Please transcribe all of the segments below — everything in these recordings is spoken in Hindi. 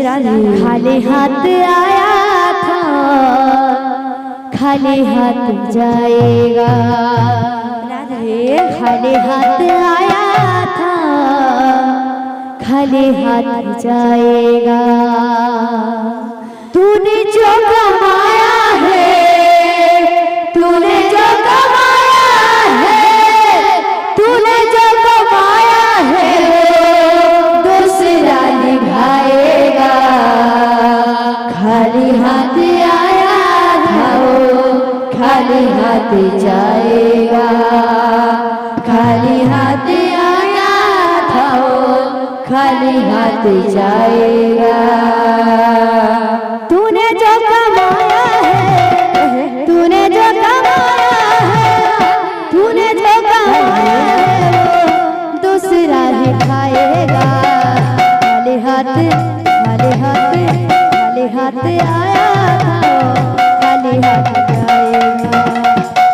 दूसरा खाली हाथ आया था खाली हाथ जाएगा। खाली हाथ आया था खाली हाथ जाएगा। तूने जो कमाया है तूने जो कमाया है तूने जो कमाया है दूसरा निभाएगा। खाली हाथ आया था वो खाली हाथ जाएगा। खाली हाथ आया था वो खाली हाथ जाएगा। तूने जो कमाया है तूने जो कमाया है तूने जो कमाया है दूसरा ही खाएगा। खाली हाथ खाली हाथ खाली हाथ आया था खाली हाथ जाएगा।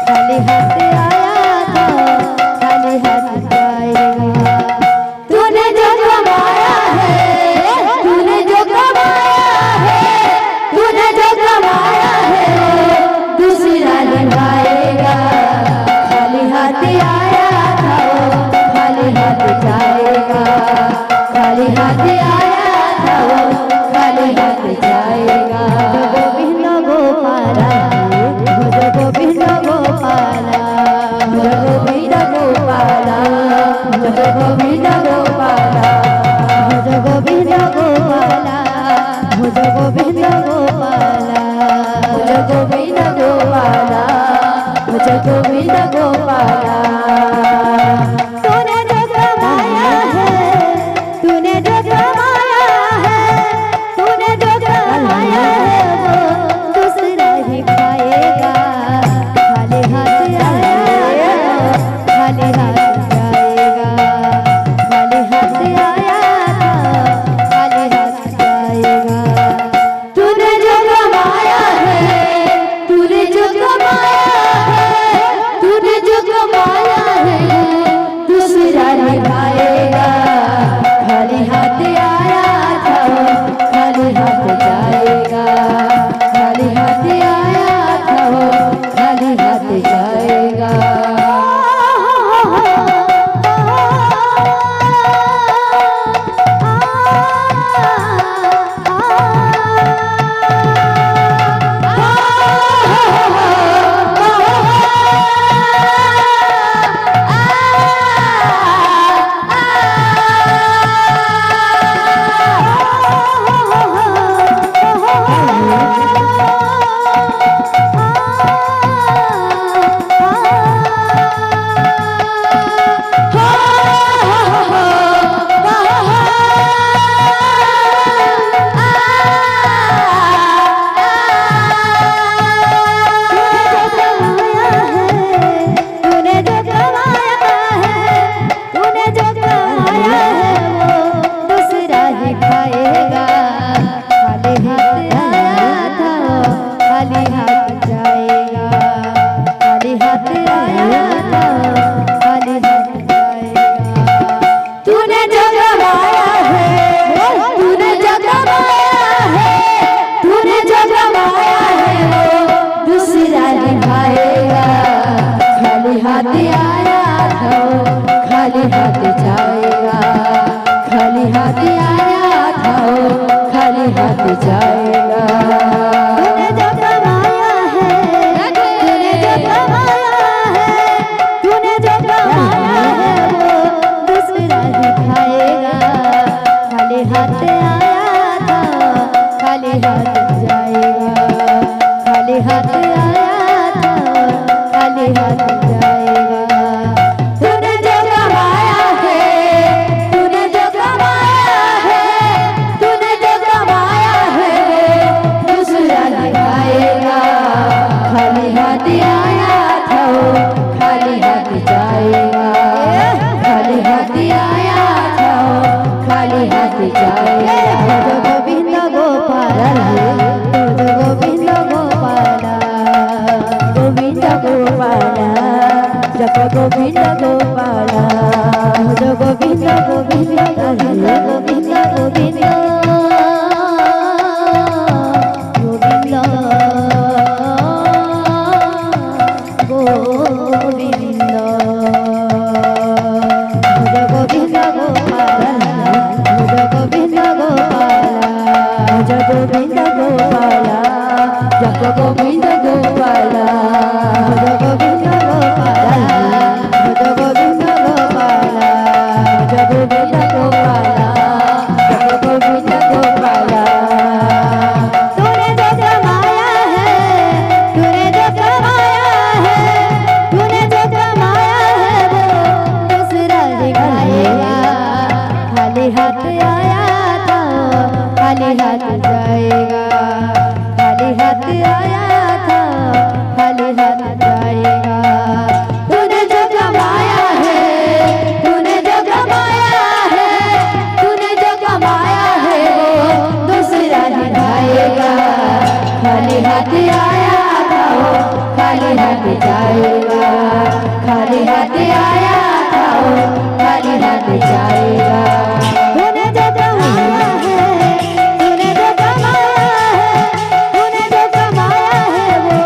खाली हाथ आया था खाली हाथ जाएगा। तूने जो कमाया है तूने जो कमाया है तूने जो कमाया है दूसरा निभाएगा। खाली हाथ आया था वो खाली हाथ जाएगा। खाली हाथ आया था वो खाली हाथ जाएगा। गोविंद गोपाला भज गोविंद गोपाला भज गोविंद गोपाला भज गोविंद गोपाला भज गोविंद गोपाला भज गोविंद गोपाला भज गोविंद गोपाला भज गोविंद गोपाला। तूने जो कमाया है तूने जो कमाया है तूने जो कमाया है वो दूसरा ही खाएगा। खाली हाथ आया खाली हाथ जाएगा। खाली हाथ आया खाली हाथ जाएगा। तूने जो कमाया है तूने जो कमाया है तूने जो कमाया है दूसरा निभाएगा। खाली हाथ आया था वो खाली हाथ जाएगा। खाली हाथ आया था वो खाली हाथ जाएगा। गोविंद गोपाला गोविंद गोविंद गोविंद गोविंद गोपाला जप गोविंद गोपाला भज गोविंद गोपाला भज गोविंद गोपाला भज गोविंद गोपाला जप गोविंद गोपाला तूने जो कमाया है तूने जो कमाया है तूने जो कमाया है वो दूसरा दिखाएगा खाली हाथ आया था खाली हाथ जाएगा खाली हाथ आया था खाली हाथ जाएगा तूने जो कमाया है तूने जो कमाया है तूने जो कमाया है वो दूसरा दिखाएगा खाली हाथ आया था वो खाली हाथ जाएगा खाली हाथ आया था वो खाली हाथ जाएगा तूने जो कमाया है तूने जो कमाया है तूने जो कमाया है वो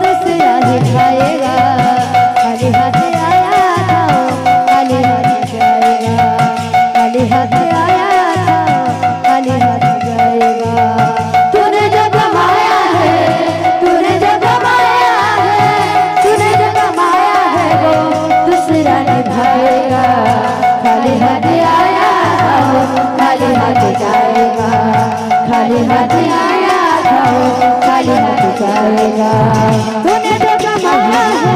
दूसरा दिखाएगा खाली हाथ आया था वो खाली हाथ जाएगा खाली हाथ आया था खाली हाथ जाएगा तूने जो कमाया है तूने जो कमाया है तूने जो कमाया है वो दूसरा निभाएगा खाली हाथ आया था वो खाली हाथ जाएगा खाली हाथ आया था वो खाली हाथ जाएगा तूने जो कमाया है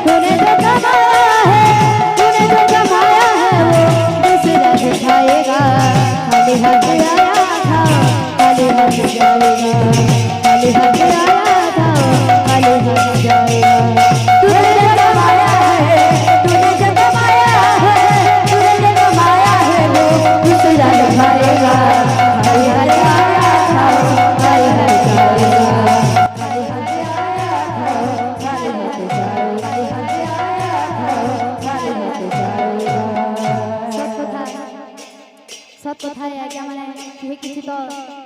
तूने जो कमाया है तूने जो कमाया है वो दूसरा दिखाएगा खाली हाथ आया था खाली हाथ जाएगा खाली हाथ आया था खाली हाथ जाएगा तूने जो कमाया है तूने जो कमाया है तूने जो कमाया है वो दूसरा दिखाएगा खाली हाथ आया था खाली हाथ जाएगा खाली हाथ आया था खाली हाथ जाएगा खाली हाथ जाएगा सत कथा है आज्ञा माने केही किछि तो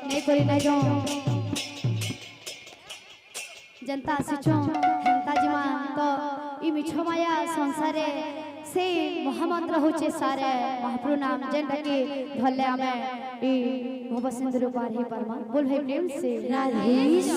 नहीं करी नहीं जो जनता आसीछो जनता जीमा तो ई मिछ माया संसारे से महामंत्र होचे सारे महाप्रभु नाम जेंटा कि धले हमें ई भव सिंधु पार ही परमा बोल भाई प्रेम से राधेश।